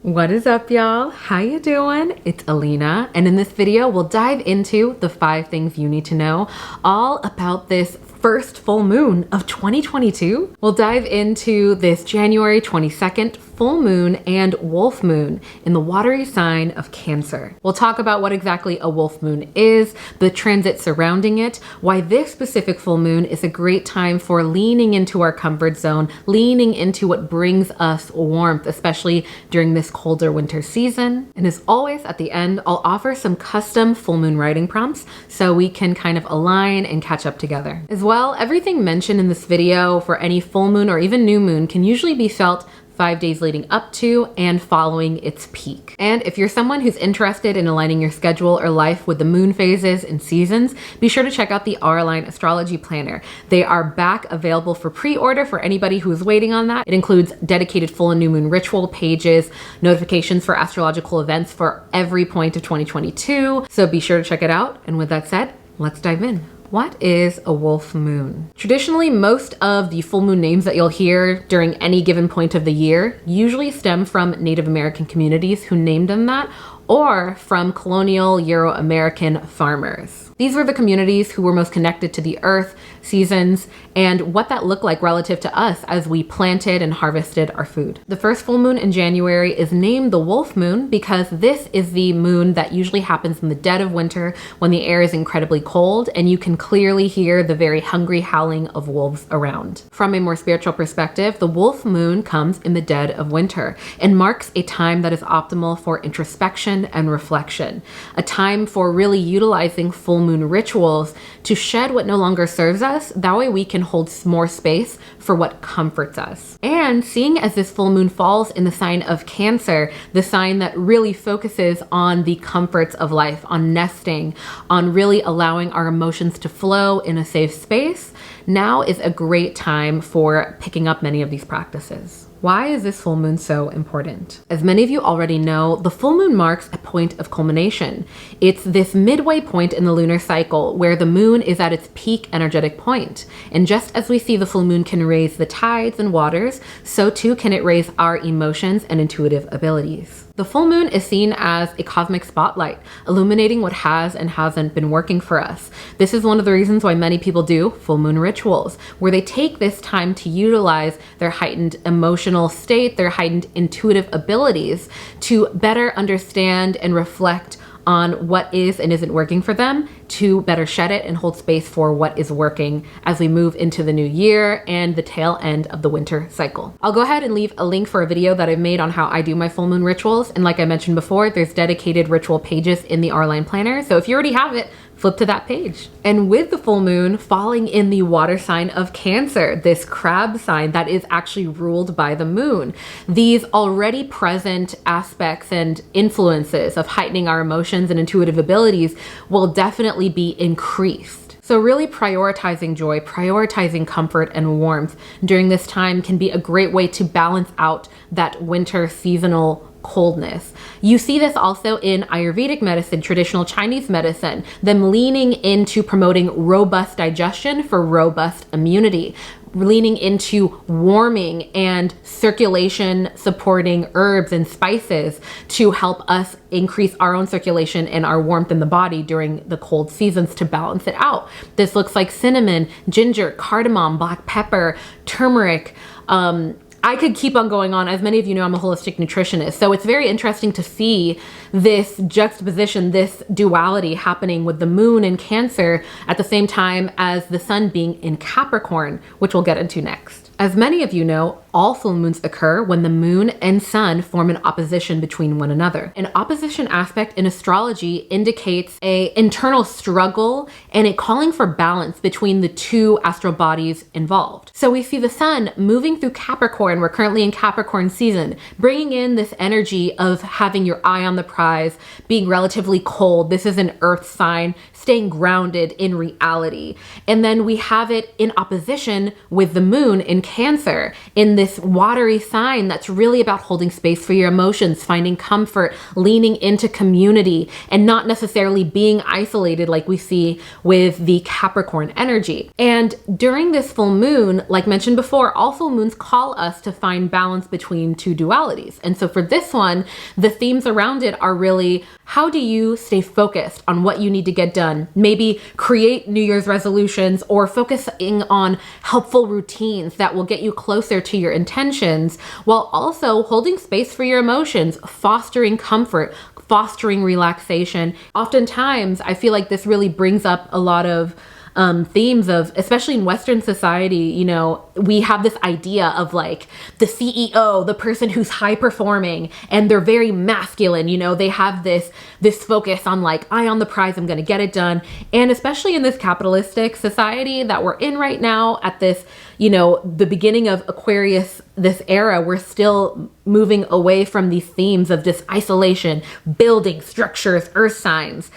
What is up, y'all? How you doing? It's Alina, and in this video, we'll dive into the 5 things you need to know all about this first full moon of 2022. We'll dive into this January 22nd full moon and wolf moon in the watery sign of Cancer. We'll talk about what exactly a wolf moon is, the transit surrounding it, why this specific full moon is a great time for leaning into our comfort zone, leaning into what brings us warmth, especially during this colder winter season. And as always, at the end, I'll offer some custom full moon writing prompts so we can kind of align and catch up together. As well, everything mentioned in this video for any full moon or even new moon can usually be felt 5 days leading up to and following its peak. And if you're someone who's interested in aligning your schedule or life with the moon phases and seasons, be sure to check out the Auralign Astrology Planner. They are back available for pre-order for anybody who is waiting on that. It includes dedicated full and new moon ritual pages, notifications for astrological events for every point of 2022. So be sure to check it out. And with that said, let's dive in. What is a wolf moon? Traditionally, most of the full moon names that you'll hear during any given point of the year usually stem from Native American communities who named them that, or from colonial Euro-American farmers. These were the communities who were most connected to the earth, seasons, and what that looked like relative to us as we planted and harvested our food. The first full moon in January is named the wolf moon because this is the moon that usually happens in the dead of winter when the air is incredibly cold and you can clearly hear the very hungry howling of wolves around. From a more spiritual perspective, the wolf moon comes in the dead of winter and marks a time that is optimal for introspection and reflection, a time for really utilizing full moon rituals to shed what no longer serves us. That way we can hold more space for what comforts us. And seeing as this full moon falls in the sign of Cancer, the sign that really focuses on the comforts of life, on nesting, on really allowing our emotions to flow in a safe space, now is a great time for picking up many of these practices. Why is this full moon so important? As many of you already know, the full moon marks a point of culmination. It's this midway point in the lunar cycle where the moon is at its peak energetic point. And just as we see the full moon can raise the tides and waters, so too can it raise our emotions and intuitive abilities. The full moon is seen as a cosmic spotlight, illuminating what has and hasn't been working for us. This is one of the reasons why many people do full moon rituals, where they take this time to utilize their heightened emotional state, their heightened intuitive abilities to better understand and reflect on what is and isn't working for them, to better shed it and hold space for what is working as we move into the new year and the tail end of the winter cycle. I'll go ahead and leave a link for a video that I've made on how I do my full moon rituals. And like I mentioned before, there's dedicated ritual pages in the Auralign Planner. So if you already have it, flip to that page. And with the full moon falling in the water sign of Cancer, this crab sign that is actually ruled by the moon, these already present aspects and influences of heightening our emotions and intuitive abilities will definitely be increased. So really prioritizing joy, prioritizing comfort and warmth during this time can be a great way to balance out that winter seasonal coldness. You see this also in Ayurvedic medicine, traditional Chinese medicine, them leaning into promoting robust digestion for robust immunity, leaning into warming and circulation supporting herbs and spices to help us increase our own circulation and our warmth in the body during the cold seasons to balance it out. This looks like cinnamon, ginger, cardamom, black pepper, turmeric, I could keep on going on. As many of you know, I'm a holistic nutritionist. So it's very interesting to see this juxtaposition, this duality happening with the moon in Cancer at the same time as the sun being in Capricorn, which we'll get into next. As many of you know, all full moons occur when the moon and sun form an opposition between one another. An opposition aspect in astrology indicates an internal struggle and a calling for balance between the two astral bodies involved. So we see the sun moving through Capricorn. We're currently in Capricorn season, bringing in this energy of having your eye on the prize, being relatively cold. This is an earth sign, staying grounded in reality. And then we have it in opposition with the moon in Cancer in this this watery sign that's really about holding space for your emotions, finding comfort, leaning into community, and not necessarily being isolated like we see with the Capricorn energy. And during this full moon, like mentioned before, all full moons call us to find balance between two dualities. And so for this one, the themes around it are really, how do you stay focused on what you need to get done? Maybe create New Year's resolutions or focusing on helpful routines that will get you closer to your intentions, while also holding space for your emotions, fostering comfort, fostering relaxation. Oftentimes, I feel like this really brings up a lot of themes of, especially in Western society, you know, we have this idea of like the CEO, the person who's high performing, and they're very masculine, you know, they have this focus on like, eye on the prize, I'm gonna get it done. And especially in this capitalistic society that we're in right now, at this, you know, the beginning of Aquarius, this era, we're still moving away from these themes of this isolation, building structures, earth signs,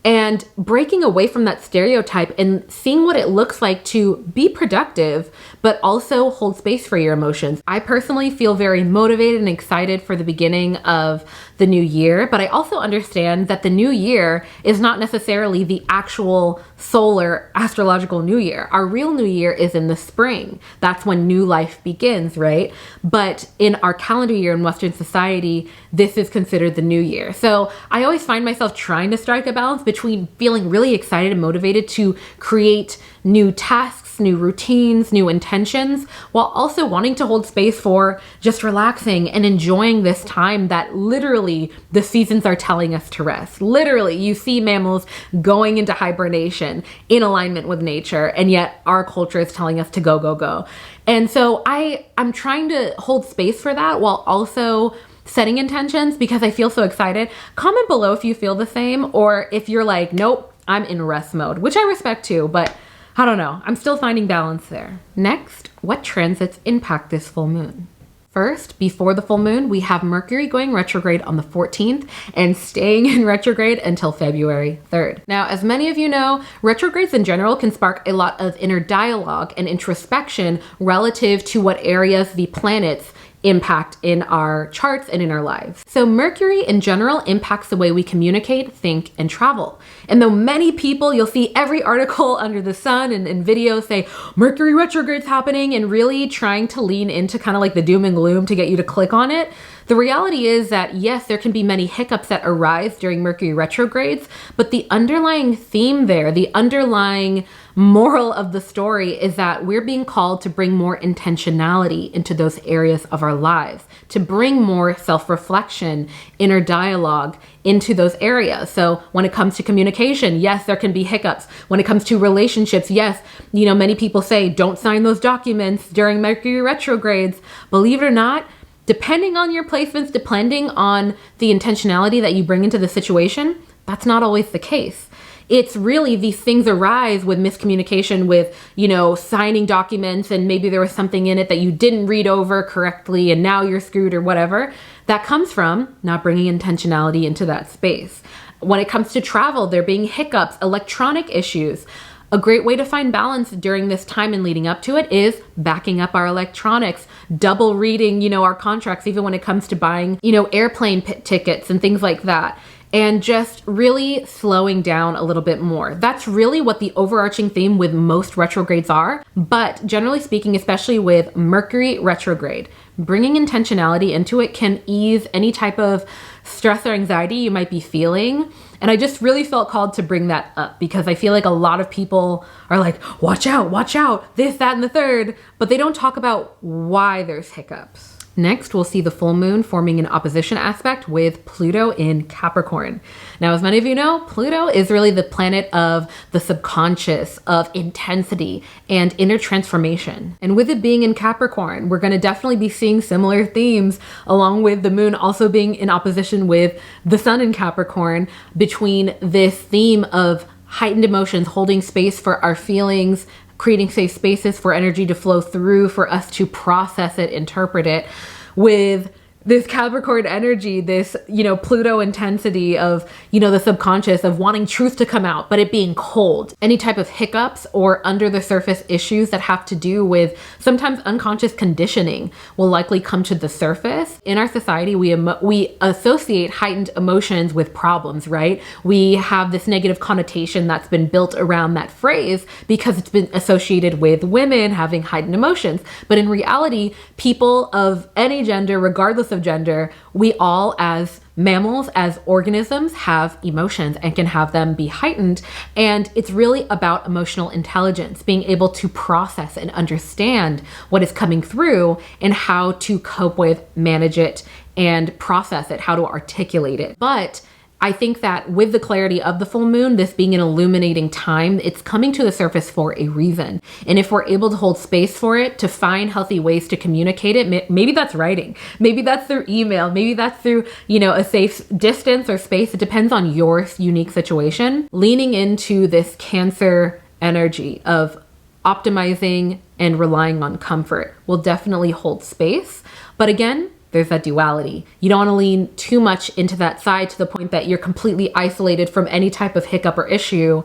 and breaking away from that stereotype and seeing what it looks like to be productive, but also hold space for your emotions. I personally feel very motivated and excited for the beginning of the new year, but I also understand that the new year is not necessarily the actual solar astrological new year. Our real new year is in the spring. That's when new life begins, right? But in our calendar year in Western society, this is considered the new year. So I always find myself trying to strike a balance between feeling really excited and motivated to create new tasks, new routines, new intentions, while also wanting to hold space for just relaxing and enjoying this time that literally the seasons are telling us to rest. Literally, you see mammals going into hibernation in alignment with nature, and yet our culture is telling us to go, go, go. And so I'm trying to hold space for that while also setting intentions, because I feel so excited. Comment below if you feel the same, or if you're like, nope, I'm in rest mode, which I respect too, but I don't know. I'm still finding balance there. Next, what transits impact this full moon? First, before the full moon, we have Mercury going retrograde on the 14th and staying in retrograde until February 3rd. Now, as many of you know, retrogrades in general can spark a lot of inner dialogue and introspection relative to what areas the planets impact in our charts and in our lives. So Mercury in general impacts the way we communicate, think, and travel. And though many people, you'll see every article under the sun and videos say Mercury retrograde's happening and really trying to lean into kind of like the doom and gloom to get you to click on it, the reality is that yes, there can be many hiccups that arise during Mercury retrogrades, but the underlying theme there, the underlying moral of the story is that we're being called to bring more intentionality into those areas of our lives, to bring more self-reflection, inner dialogue into those areas. So when it comes to communication, yes, there can be hiccups. When it comes to relationships, yes, you know, many people say don't sign those documents during Mercury retrogrades. Believe it or not, depending on your placements, depending on the intentionality that you bring into the situation, that's not always the case. It's really these things arise with miscommunication, with, you know, signing documents and maybe there was something in it that you didn't read over correctly and now you're screwed or whatever. That comes from not bringing intentionality into that space. When it comes to travel, there being hiccups, electronic issues. A great way to find balance during this time and leading up to it is backing up our electronics, double reading, you know, our contracts, even when it comes to buying, you know, airplane tickets and things like that. And just really slowing down a little bit more. That's really what the overarching theme with most retrogrades are. But generally speaking, especially with Mercury retrograde, bringing intentionality into it can ease any type of stress or anxiety you might be feeling. And I just really felt called to bring that up because I feel like a lot of people are like, watch out, this, that, and the third, but they don't talk about why there's hiccups. Next, we'll see the full moon forming an opposition aspect with Pluto in Capricorn. Now, as many of you know, Pluto is really the planet of the subconscious, of intensity and inner transformation. And with it being in Capricorn, we're going to definitely be seeing similar themes, along with the moon also being in opposition with the sun in Capricorn, between this theme of heightened emotions, holding space for our feelings, creating safe spaces for energy to flow through, for us to process it, interpret it, with this Capricorn energy, this, Pluto intensity of, the subconscious of wanting truth to come out, but it being cold. Any type of hiccups or under the surface issues that have to do with sometimes unconscious conditioning will likely come to the surface. In our society, we associate heightened emotions with problems, right? We have this negative connotation that's been built around that phrase because it's been associated with women having heightened emotions. But in reality, people of any gender, regardless of gender, we all as mammals, as organisms, have emotions and can have them be heightened. And it's really about emotional intelligence, being able to process and understand what is coming through and how to cope with, manage it, and process it, how to articulate it. But I think that with the clarity of the full moon, this being an illuminating time, it's coming to the surface for a reason. And if we're able to hold space for it, to find healthy ways to communicate it, maybe that's writing, maybe that's through email, maybe that's through, a safe distance or space. It depends on your unique situation. Leaning into this Cancer energy of optimizing and relying on comfort will definitely hold space. But again, there's that duality. You don't want to lean too much into that side to the point that you're completely isolated from any type of hiccup or issue,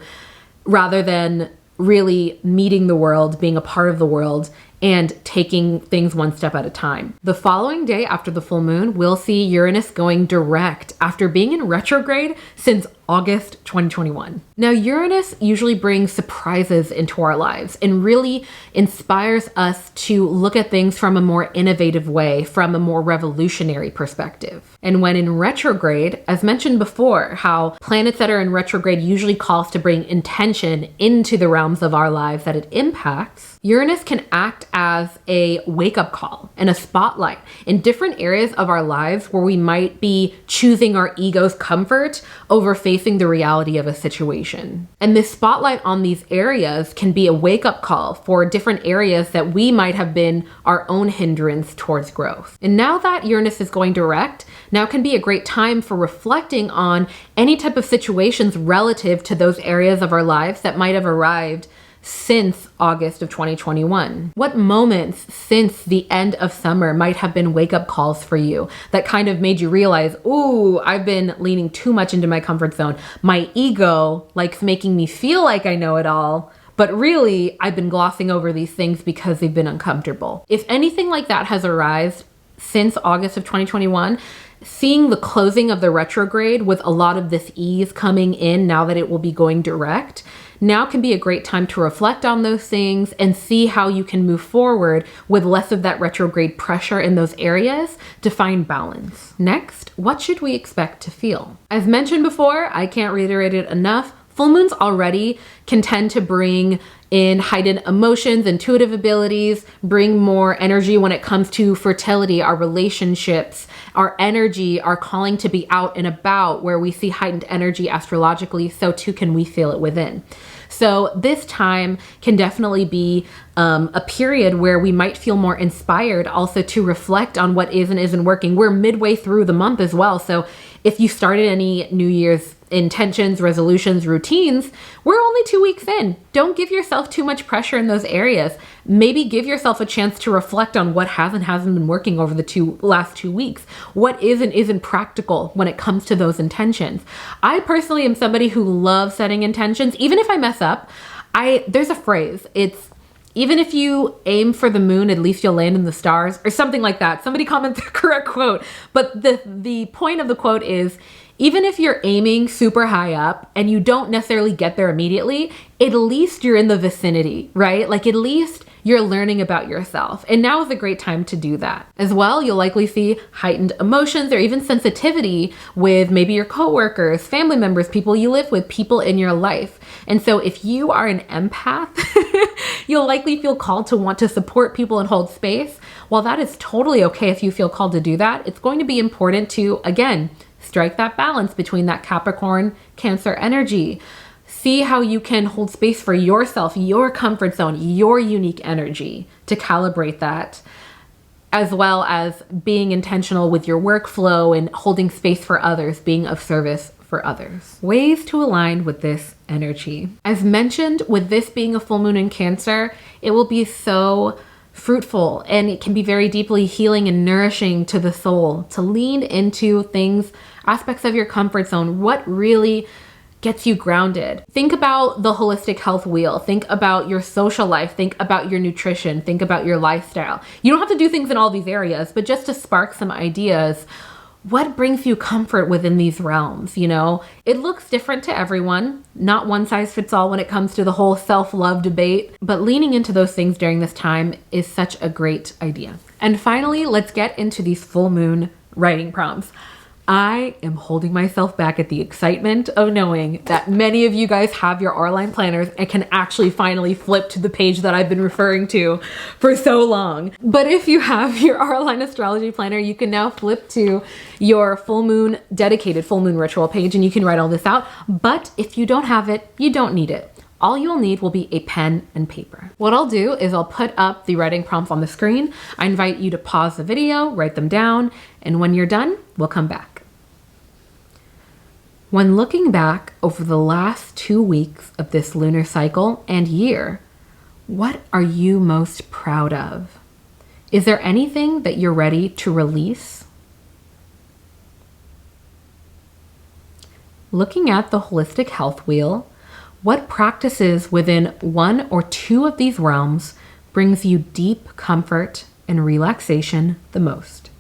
rather than really meeting the world, being a part of the world, and taking things one step at a time. The following day after the full moon, we'll see Uranus going direct after being in retrograde since August 2021. Now, Uranus usually brings surprises into our lives and really inspires us to look at things from a more innovative way, from a more revolutionary perspective. And when in retrograde, as mentioned before, how planets that are in retrograde usually call us to bring intention into the realms of our lives that it impacts, Uranus can act as a wake-up call and a spotlight in different areas of our lives where we might be choosing our ego's comfort over facing the reality of a situation. And this spotlight on these areas can be a wake-up call for different areas that we might have been our own hindrance towards growth. And now that Uranus is going direct, now can be a great time for reflecting on any type of situations relative to those areas of our lives that might have arrived since August of 2021? What moments since the end of summer might have been wake-up calls for you that kind of made you realize, ooh, I've been leaning too much into my comfort zone. My ego likes making me feel like I know it all, but really I've been glossing over these things because they've been uncomfortable. If anything like that has arisen since August of 2021, seeing the closing of the retrograde with a lot of this ease coming in now that it will be going direct, now can be a great time to reflect on those things and see how you can move forward with less of that retrograde pressure in those areas to find balance. Next, what should we expect to feel? As mentioned before, I can't reiterate it enough, full moons already can tend to bring in heightened emotions, intuitive abilities, bring more energy when it comes to fertility, our relationships, our energy, our calling to be out and about. Where we see heightened energy astrologically, so too can we feel it within. So this time can definitely be a period where we might feel more inspired also to reflect on what is and isn't working. We're midway through the month as well. So if you started any New Year's intentions, resolutions, routines, we're only 2 weeks in. Don't give yourself too much pressure in those areas. Maybe give yourself a chance to reflect on what has and hasn't been working over the last 2 weeks. What is and isn't practical when it comes to those intentions. I personally am somebody who loves setting intentions. Even if I mess up, there's a phrase. It's, even if you aim for the moon, at least you'll land in the stars, or something like that. Somebody comment the correct quote. But the point of the quote is, even if you're aiming super high up and you don't necessarily get there immediately, at least you're in the vicinity, right? Like at least you're learning about yourself. And now is a great time to do that. As well, you'll likely see heightened emotions or even sensitivity with maybe your coworkers, family members, people you live with, people in your life. And so if you are an empath, you'll likely feel called to want to support people and hold space. While that is totally okay if you feel called to do that, it's going to be important to, again, strike that balance between that Capricorn, Cancer energy. See how you can hold space for yourself, your comfort zone, your unique energy to calibrate that, as well as being intentional with your workflow and holding space for others, being of service for others. Ways to align with this energy. As mentioned, with this being a full moon in Cancer, it will be so fruitful, and it can be very deeply healing and nourishing to the soul to lean into things, aspects of your comfort zone, what really gets you grounded. Think about the holistic health wheel. Think about your social life. Think about your nutrition. Think about your lifestyle. You don't have to do things in all these areas, but just to spark some ideas, what brings you comfort within these realms? You know, it looks different to everyone. Not one size fits all when it comes to the whole self-love debate, but leaning into those things during this time is such a great idea. And finally, let's get into these full moon writing prompts. I am holding myself back at the excitement of knowing that many of you guys have your Auralign planners and can actually finally flip to the page that I've been referring to for so long. But if you have your Auralign astrology planner, you can now flip to your full moon dedicated full moon ritual page and you can write all this out. But if you don't have it, you don't need it. All you'll need will be a pen and paper. What I'll do is I'll put up the writing prompts on the screen. I invite you to pause the video, write them down, and when you're done, we'll come back. When looking back over the last 2 weeks of this lunar cycle and year, what are you most proud of? Is there anything that you're ready to release? Looking at the holistic health wheel, what practices within 1 or 2 of these realms brings you deep comfort and relaxation the most?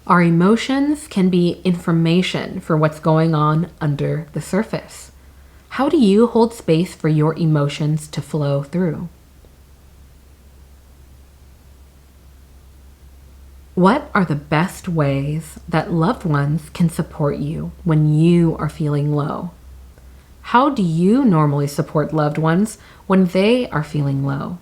Our emotions can be information for what's going on under the surface. How do you hold space for your emotions to flow through? What are the best ways that loved ones can support you when you are feeling low? How do you normally support loved ones when they are feeling low?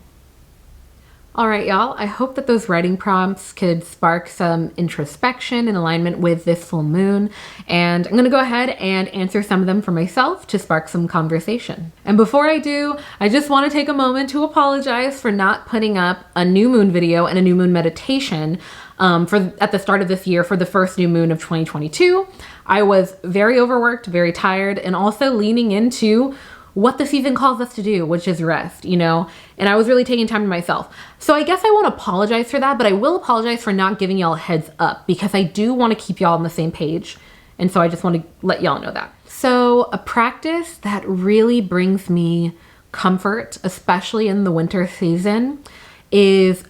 All right, y'all, I hope that those writing prompts could spark some introspection and alignment with this full moon. And I'm gonna go ahead and answer some of them for myself to spark some conversation. And before I do, I just wanna take a moment to apologize for not putting up a new moon video and a new moon meditation at the start of this year for the first new moon of 2022. I was very overworked, very tired, and also leaning into what the season calls us to do, which is rest, you know, and I was really taking time to myself. So I guess I won't apologize for that, but I will apologize for not giving y'all a heads up because I do want to keep y'all on the same page. And so I just want to let y'all know that. So a practice that really brings me comfort, especially in the winter season, is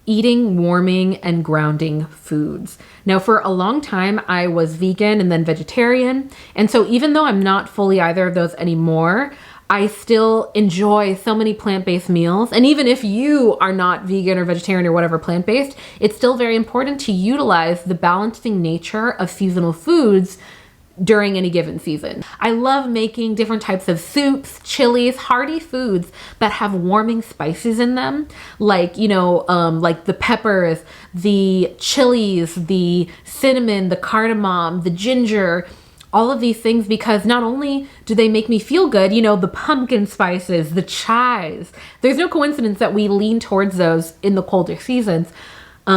eating warming and grounding foods. Now, for a long time, I was vegan and then vegetarian. And so even though I'm not fully either of those anymore, I still enjoy so many plant-based meals. And even if you are not vegan or vegetarian or whatever plant-based, it's still very important to utilize the balancing nature of seasonal foods during any given season. I love making different types of soups, chilies, hearty foods that have warming spices in them, like, you know, like the peppers, the chilies, the cinnamon, the cardamom, the ginger, all of these things, because not only do they make me feel good, you know, the pumpkin spices, the chives, there's no coincidence that we lean towards those in the colder seasons.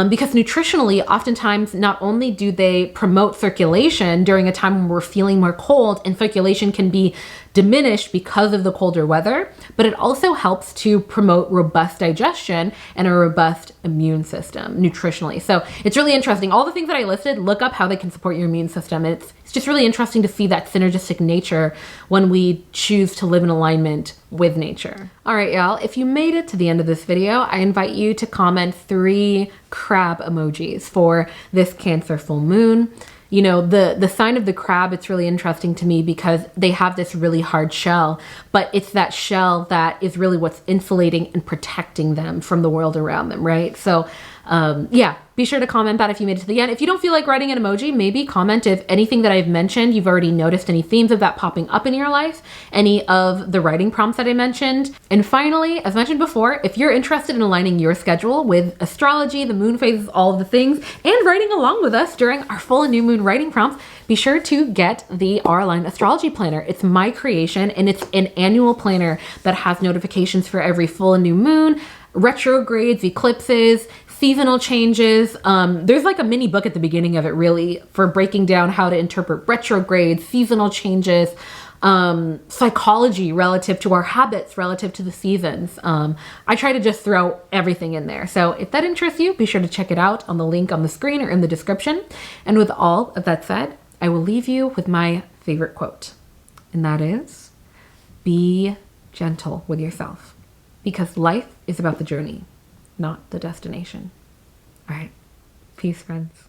Because nutritionally, oftentimes, not only do they promote circulation during a time when we're feeling more cold and circulation can be diminished because of the colder weather, but it also helps to promote robust digestion and a robust immune system nutritionally. So it's really interesting. All the things that I listed, look up how they can support your immune system. It's just really interesting to see that synergistic nature when we choose to live in alignment with nature. All right, y'all, if you made it to the end of this video, I invite you to comment 3 crab emojis for this Cancer full moon. You know, the sign of the crab, it's really interesting to me because they have this really hard shell, but it's that shell that is really what's insulating and protecting them from the world around them, right? So yeah, be sure to comment that if you made it to the end. If you don't feel like writing an emoji, maybe comment if anything that I've mentioned, you've already noticed any themes of that popping up in your life, any of the writing prompts that I mentioned. And finally, as mentioned before, if you're interested in aligning your schedule with astrology, the moon phases, all of the things, and writing along with us during our full and new moon writing prompts, be sure to get the Auralign Astrology Planner. It's my creation, and it's an annual planner that has notifications for every full and new moon, retrogrades, eclipses, seasonal changes. There's like a mini book at the beginning of it, really, for breaking down how to interpret retrogrades, seasonal changes, psychology relative to our habits, relative to the seasons. I try to just throw everything in there. So if that interests you, be sure to check it out on the link on the screen or in the description. And with all of that said, I will leave you with my favorite quote. And that is, be gentle with yourself, because life is about the journey, not the destination. All right. Peace, friends.